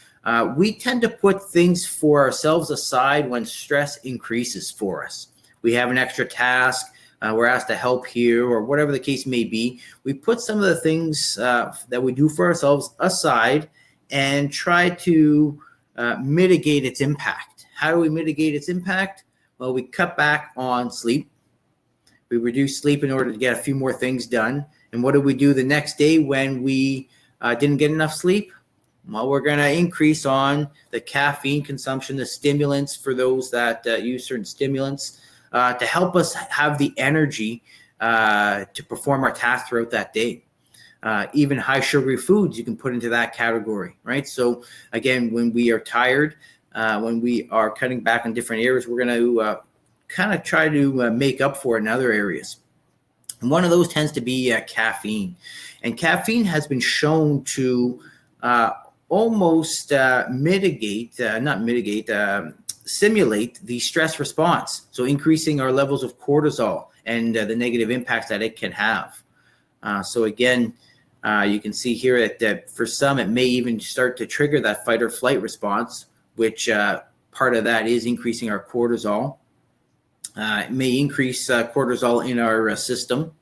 we tend to put things for ourselves aside when stress increases for us. We have an extra task, we're asked to help here, or whatever the case may be. We put some of the things that we do for ourselves aside and try to mitigate its impact. How do we mitigate its impact? Well, we cut back on sleep. We reduce sleep in order to get a few more things done. And what do we do the next day when we didn't get enough sleep? Well, we're going to increase on the caffeine consumption, the stimulants for those that use certain stimulants to help us have the energy to perform our tasks throughout that day. Even high sugary foods you can put into that category, right? So again, when we are tired, when we are cutting back on different areas, we're going to kind of try to make up for it in other areas. And one of those tends to be caffeine. And caffeine has been shown to almost simulate the stress response. So increasing our levels of cortisol and the negative impacts that it can have. So again, you can see here that for some, it may even start to trigger that fight or flight response, which part of that is increasing our cortisol. It may increase cortisol in our system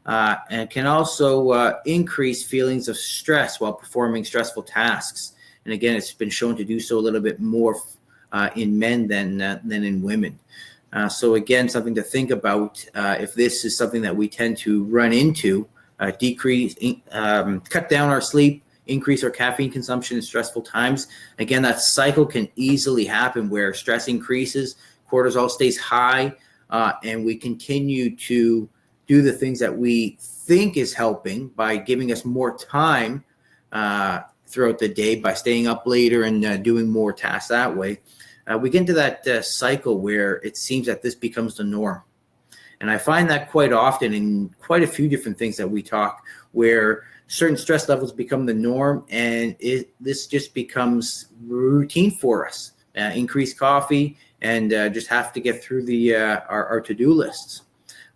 and can also increase feelings of stress while performing stressful tasks. And again, it's been shown to do so a little bit more in men than in women. So again, something to think about if this is something that we tend to run into, cut down our sleep, increase our caffeine consumption in stressful times. Again, that cycle can easily happen where stress increases, cortisol stays high, and we continue to do the things that we think is helping by giving us more time throughout the day, by staying up later and doing more tasks that way. We get into that cycle where it seems that this becomes the norm. And I find that quite often in quite a few different things that we talk, where certain stress levels become the norm, and this just becomes routine for us. Increase coffee and just have to get through our to-do lists.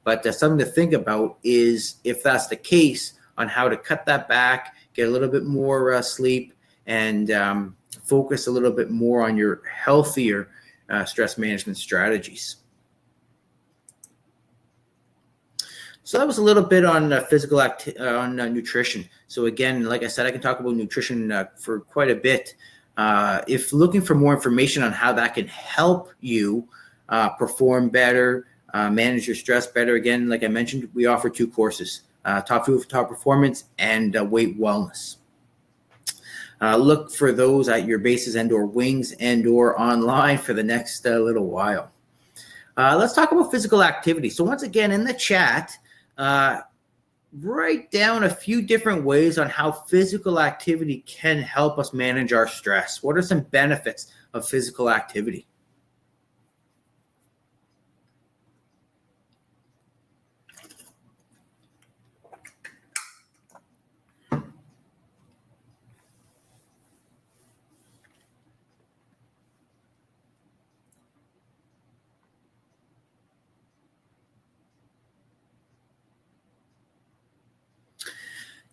But something to think about is, if that's the case, on how to cut that back, get a little bit more sleep, and focus a little bit more on your healthier stress management strategies. So that was a little bit on physical on nutrition. So again, like I said, I can talk about nutrition for quite a bit. If looking for more information on how that can help you perform better, manage your stress better, again, like I mentioned, we offer 2 courses. top food for top performance, and weight wellness. Look for those at your bases and/or wings and/or online for the next little while. Let's talk about physical activity. So once again, in the chat, write down a few different ways on how physical activity can help us manage our stress. What are some benefits of physical activity?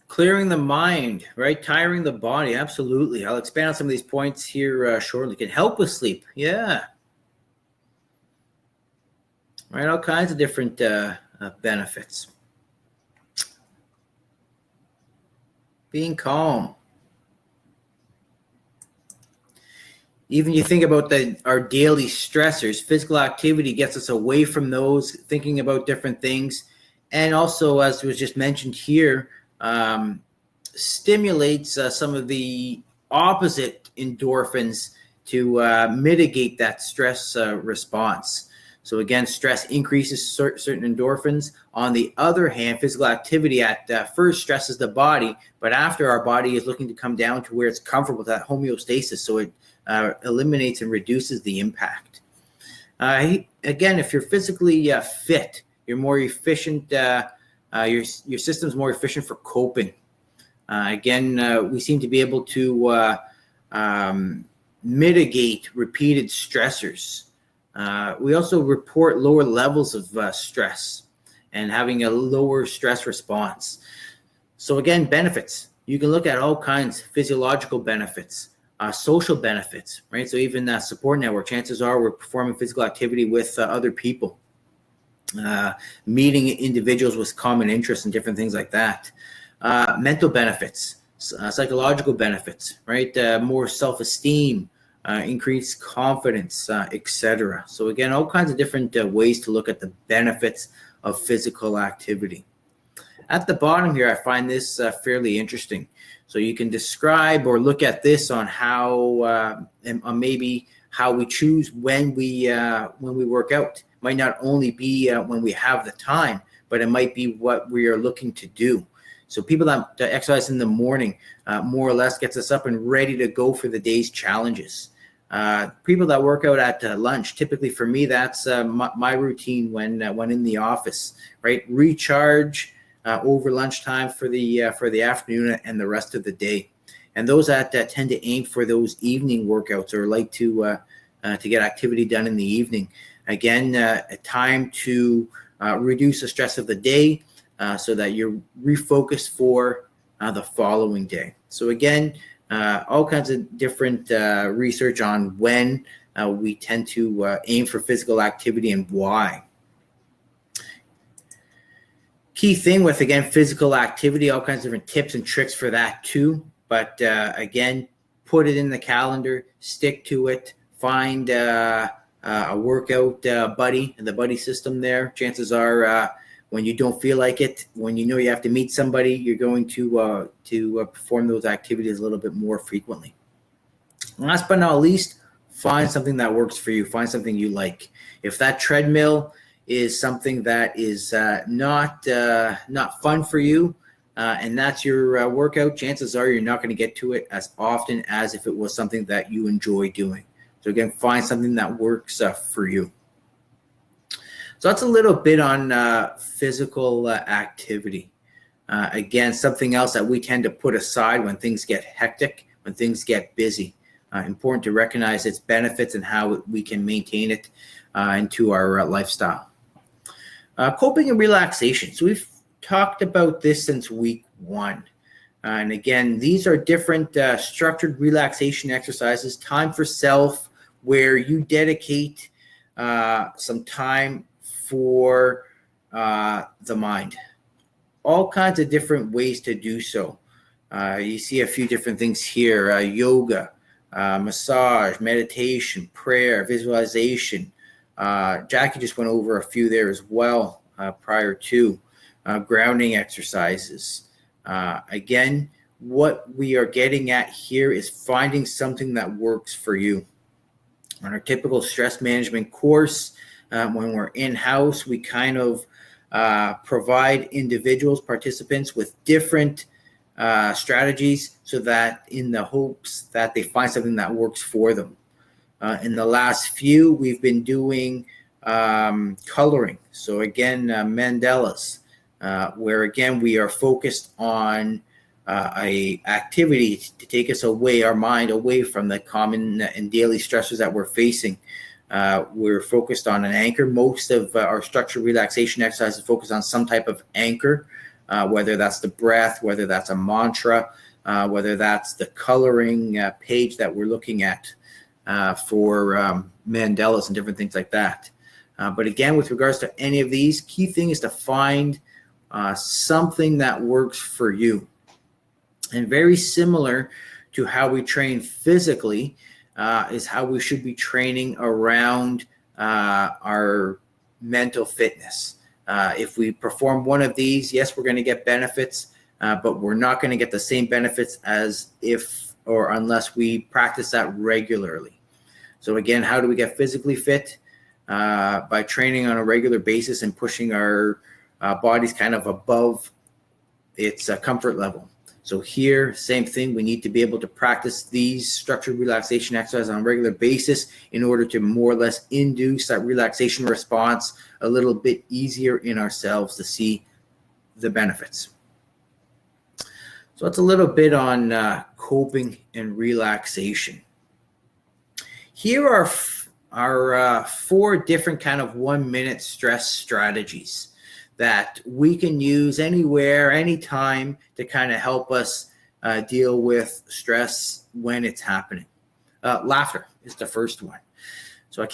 Clearing the mind, right? Tiring the body, absolutely. I'll expand on some of these points here shortly. Can help with sleep, yeah. Right, all kinds of different benefits. Being calm. Even you think about our daily stressors, physical activity gets us away from those, thinking about different things. And also, as was just mentioned here, stimulates some of the opposite endorphins to mitigate that stress response. So again, stress increases certain endorphins. On the other hand, physical activity at first stresses the body, but after our body is looking to come down to where it's comfortable with that homeostasis, so it eliminates and reduces the impact. Again, if you're physically fit, you're more efficient. Your system's more efficient for coping. Again, we seem to be able to mitigate repeated stressors. We also report lower levels of stress and having a lower stress response. So again, benefits. You can look at all kinds of physiological benefits, social benefits, right? So even support network, chances are we're performing physical activity with other people, meeting individuals with common interests and different things like that. Mental benefits, psychological benefits, right? More self-esteem, increased confidence, etc. So again, all kinds of different ways to look at the benefits of physical activity. At the bottom here, I find this fairly interesting. So you can describe or look at this on how maybe how we choose when we work out. Might not only be when we have the time, but it might be what we are looking to do. So people that exercise in the morning more or less gets us up and ready to go for the day's challenges. People that work out at lunch, typically for me, that's my routine when in the office, right? Recharge over lunchtime for the afternoon and the rest of the day. And those that tend to aim for those evening workouts or like to get activity done in the evening. Again, a time to reduce the stress of the day so that you're refocused for the following day. So again, all kinds of different research on when we tend to aim for physical activity and why. Key thing with, again, physical activity, all kinds of different tips and tricks for that too. But again, put it in the calendar, stick to it, find a workout buddy in the buddy system there. Chances are when you don't feel like it, when you know you have to meet somebody, you're going to perform those activities a little bit more frequently. Last but not least, find something that works for you. Find something you like. If that treadmill is something that is not fun for you, and that's your workout, chances are you're not going to get to it as often as if it was something that you enjoy doing. So again, find something that works for you. So that's a little bit on physical activity. Again, something else that we tend to put aside when things get hectic, when things get busy. Important to recognize its benefits and how we can maintain it into our lifestyle. Coping and relaxation. So we've talked about this since week 1. And again, these are different structured relaxation exercises, time for self, where you dedicate some time for the mind. All kinds of different ways to do so. You see a few different things here, yoga, massage, meditation, prayer, visualization. Jackie just went over a few there as well prior to. grounding exercises. Again, what we are getting at here is finding something that works for you. On our typical stress management course, when we're in-house, we kind of provide individuals, participants with different strategies so that in the hopes that they find something that works for them. In the last few, we've been doing coloring. So again, mandalas, where again, we are focused on a activity to take us away, our mind away from the common and daily stressors that we're facing. We're focused on an anchor. Most of our structured relaxation exercises focus on some type of anchor, whether that's the breath, whether that's a mantra, whether that's the coloring page that we're looking at for mandalas and different things like that. But again, with regards to any of these, key thing is to find something that works for you. And very similar to how we train physically is how we should be training around our mental fitness. If we perform one of these, yes, we're going to get benefits, but we're not going to get the same benefits as if or unless we practice that regularly. So again, how do we get physically fit? By training on a regular basis and pushing our bodies kind of above its comfort level. So here, same thing, we need to be able to practice these structured relaxation exercises on a regular basis in order to more or less induce that relaxation response a little bit easier in ourselves to see the benefits. So that's a little bit on coping and relaxation. Here are 4 different kind of 1-minute stress strategies that we can use anywhere, anytime to kind of help us deal with stress when it's happening. Laughter is the first one. So I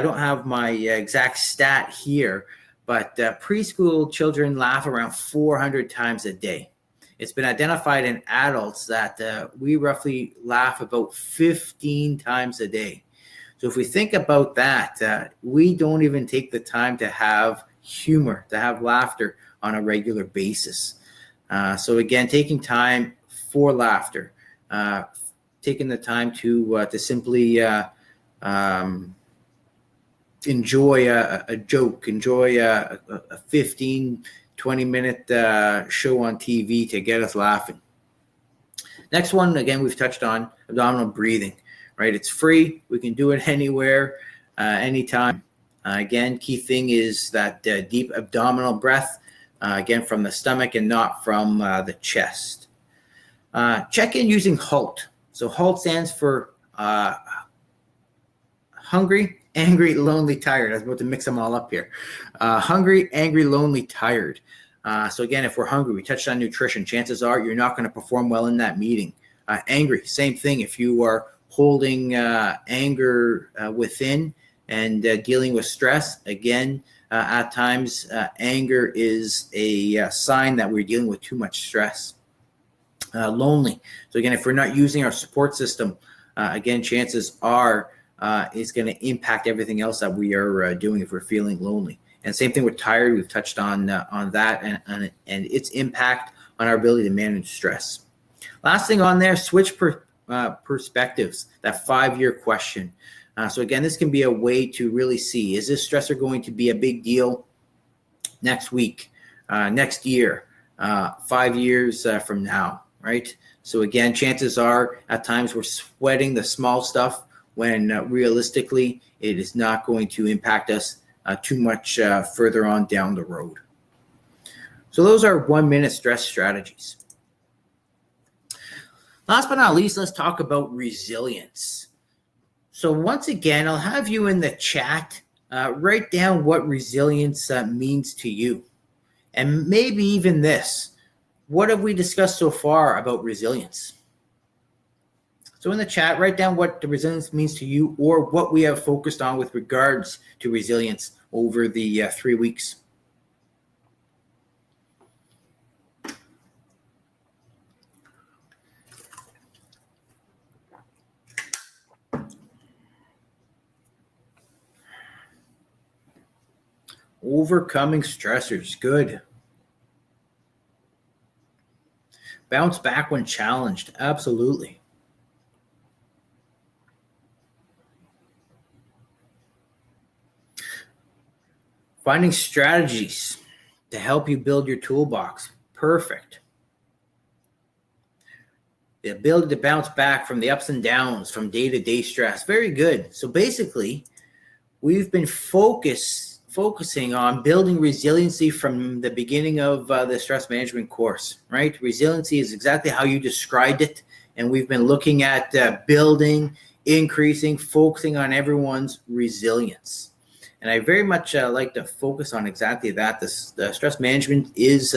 don't have my exact stat here, but preschool children laugh around 400 times a day. It's been identified in adults that we roughly laugh about 15 times a day. So if we think about that, we don't even take the time to have humor, to have laughter on a regular basis. So again, taking time for laughter, taking the time to simply enjoy a joke, enjoy a 15, 20-minute show on TV to get us laughing. Next one, again, we've touched on abdominal breathing, right? It's free. We can do it anywhere, anytime. Again, key thing is that deep abdominal breath, again, from the stomach and not from the chest. Check in using HALT. So HALT stands for hungry, angry, lonely, tired. I was about to mix them all up here. Hungry, angry, lonely, tired. So again, if we're hungry, we touched on nutrition. Chances are you're not going to perform well in that meeting. Angry, same thing. If you are holding anger within, and dealing with stress, again, at times, anger is a sign that we're dealing with too much stress. Lonely. So again, if we're not using our support system, again, chances are it's going to impact everything else that we are doing if we're feeling lonely. And same thing with tired. We've touched on that and its impact on our ability to manage stress. Last thing on there, switch perspectives, that 5-year question. So again, this can be a way to really see, is this stressor going to be a big deal next week, next year, 5 years from now, right? So again, chances are at times we're sweating the small stuff when realistically it is not going to impact us too much further on down the road. So those are 1-minute stress strategies. Last but not least, let's talk about resilience. So once again, I'll have you in the chat write down what resilience means to you. And maybe even this, what have we discussed so far about resilience? So in the chat, write down what the resilience means to you or what we have focused on with regards to resilience over the 3 weeks. Overcoming stressors. Good. Bounce back when challenged. Absolutely. Finding strategies to help you build your toolbox. Perfect. The ability to bounce back from the ups and downs, from day-to-day stress. Very good. So basically, we've been focusing on building resiliency from the beginning of the stress management course, right? Resiliency is exactly how you described it. And we've been looking at building, increasing, focusing on everyone's resilience. And I very much like to focus on exactly that. The stress management is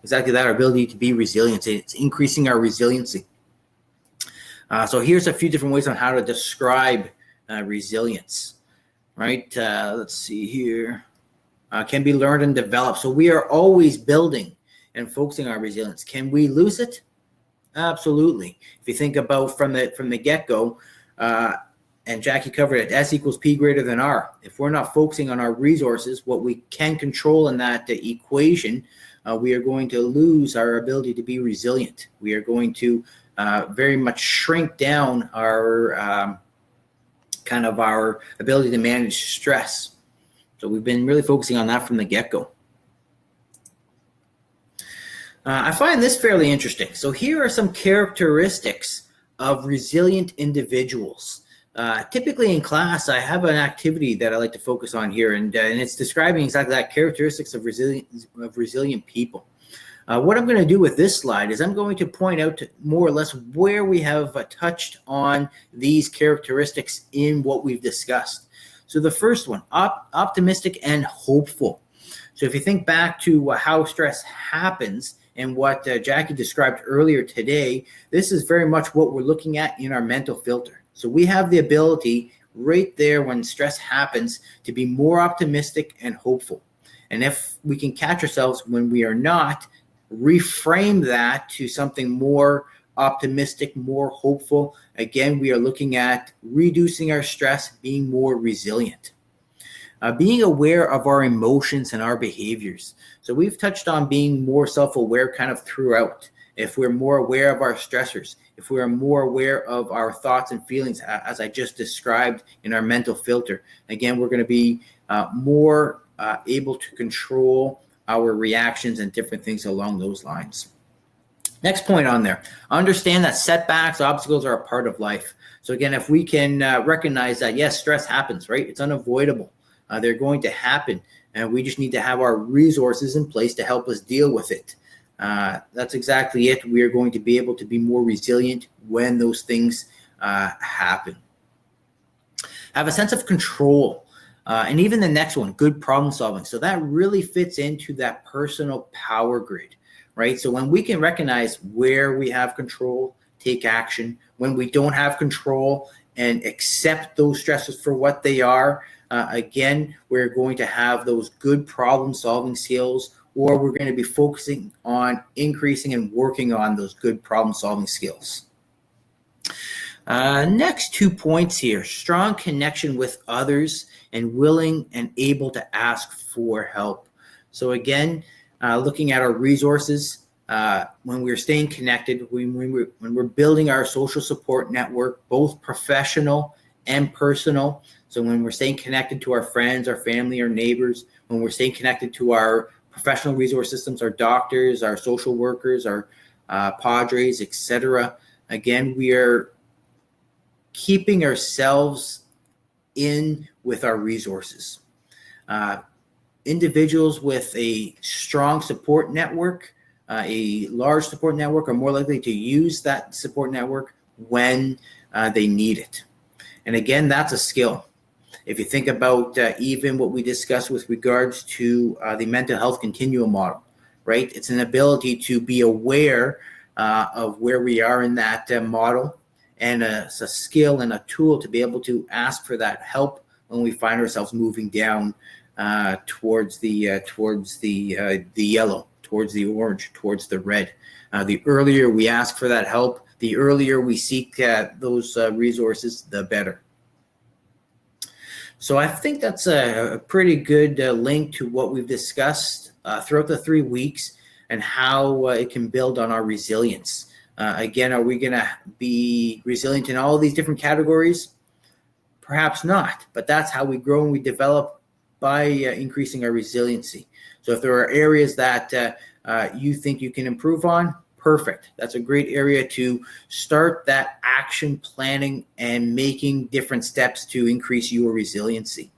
exactly that, our ability to be resilient. It's increasing our resiliency. So here's a few different ways on how to describe resilience, right? Let's see here. Can be learned and developed. So we are always building and focusing on resilience. Can we lose it? Absolutely. If you think about from the get-go, and Jackie covered it, S equals P greater than R. If we're not focusing on our resources, what we can control in that equation, we are going to lose our ability to be resilient. We are going to very much shrink down our kind of our ability to manage stress. So we've been really focusing on that from the get-go. I find this fairly interesting. So here are some characteristics of resilient individuals. Typically in class, I have an activity that I like to focus on here, and it's describing exactly that, characteristics of resilient people. What I'm going to do with this slide is I'm going to point out more or less where we have touched on these characteristics in what we've discussed. So the first one, optimistic and hopeful. So if you think back to how stress happens and what Jackie described earlier today, this is very much what we're looking at in our mental filter. So we have the ability right there when stress happens to be more optimistic and hopeful. And if we can catch ourselves when we are not, reframe that to something more optimistic, more hopeful. Again, we are looking at reducing our stress, being more resilient. Being aware of our emotions and our behaviors. So we've touched on being more self-aware kind of throughout. If we're more aware of our stressors, if we are more aware of our thoughts and feelings, as I just described in our mental filter, again, we're going to be more able to control our reactions and different things along those lines. Next point on there, understand that setbacks, obstacles are a part of life. So again, if we can recognize that, yes, stress happens, right? It's unavoidable. They're going to happen, and we just need to have our resources in place to help us deal with it. That's exactly it. We are going to be able to be more resilient when those things happen. Have a sense of control. And even the next one, good problem solving. So that really fits into that personal power grid, right? So when we can recognize where we have control, take action, when we don't have control and accept those stresses for what they are, again, we're going to have those good problem solving skills, or we're going to be focusing on increasing and working on those good problem solving skills. Next 2 points here, strong connection with others and willing and able to ask for help. So again, looking at our resources, when we're staying connected, when we're building our social support network, both professional and personal. So when we're staying connected to our friends, our family, our neighbors, when we're staying connected to our professional resource systems, our doctors, our social workers, our padres, etc. Again, we are keeping ourselves in with our resources. Individuals with a strong support network, a large support network, are more likely to use that support network when they need it. And again, that's a skill. If you think about even what we discussed with regards to the mental health continuum model, right? It's an ability to be aware of where we are in that model, and it's a skill and a tool to be able to ask for that help when we find ourselves moving down towards the yellow, towards the orange, towards the red. The earlier we ask for that help, the earlier we seek those resources, the better. So I think that's a pretty good link to what we've discussed throughout the 3 weeks. and how it can build on our resilience. Again, are we going to be resilient in all of these different categories? Perhaps not, but that's how we grow and we develop, by increasing our resiliency. So if there are areas that you think you can improve on, perfect. That's a great area to start that action planning and making different steps to increase your resiliency.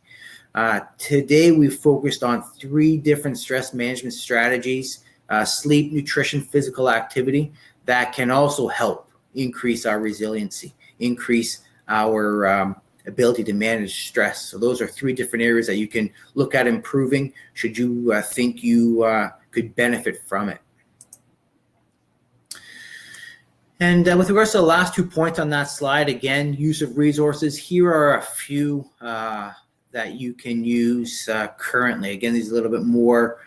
Today, we focused on 3 different stress management strategies: sleep, nutrition, physical activity, that can also help increase our resiliency, increase our ability to manage stress. So those are 3 different areas that you can look at improving should you think you could benefit from it. And with regards to the last 2 points on that slide, again, use of resources. Here are a few that you can use currently. Again, these are a little bit more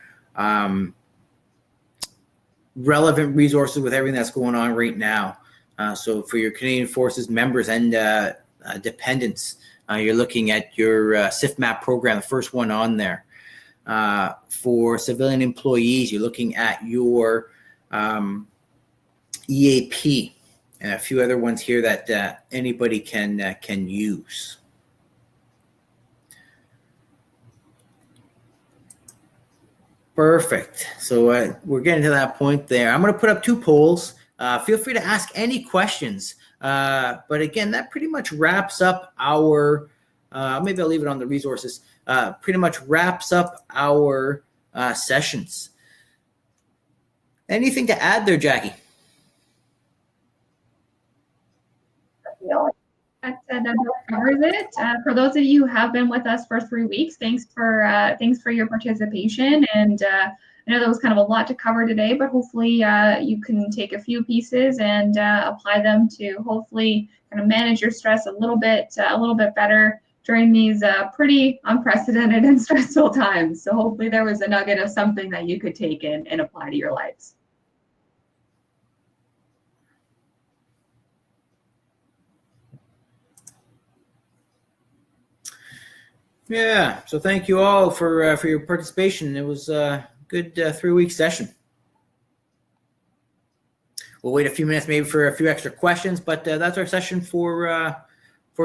relevant resources with everything that's going on right now. So for your Canadian Forces members and dependents, you're looking at your SIFMAP program, the first one on there. For civilian employees, you're looking at your EAP and a few other ones here that anybody can use. Perfect. So we're getting to that point there. I'm going to put up 2 polls. Feel free to ask any questions. But again, that pretty much wraps up our, maybe I'll leave it on the resources, pretty much wraps up our sessions. Anything to add there, Jackie? That covers it. For those of you who have been with us for 3 weeks, thanks for your participation. And I know that was kind of a lot to cover today, but hopefully you can take a few pieces and apply them to hopefully kind of manage your stress a little bit better during these pretty unprecedented and stressful times. So hopefully there was a nugget of something that you could take in and apply to your lives. Yeah, so thank you all for your participation. It was a good 3-week session. We'll wait a few minutes maybe for a few extra questions, but that's our session for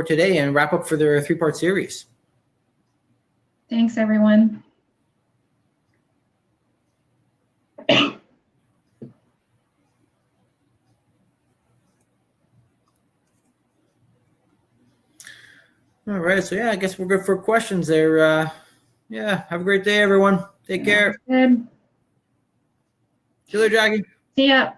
today, and wrap up for the 3-part series. Thanks, everyone. All right, so yeah, I guess we're good for questions there. Yeah, have a great day, everyone. Take care. Good. See you later, Jackie. See ya.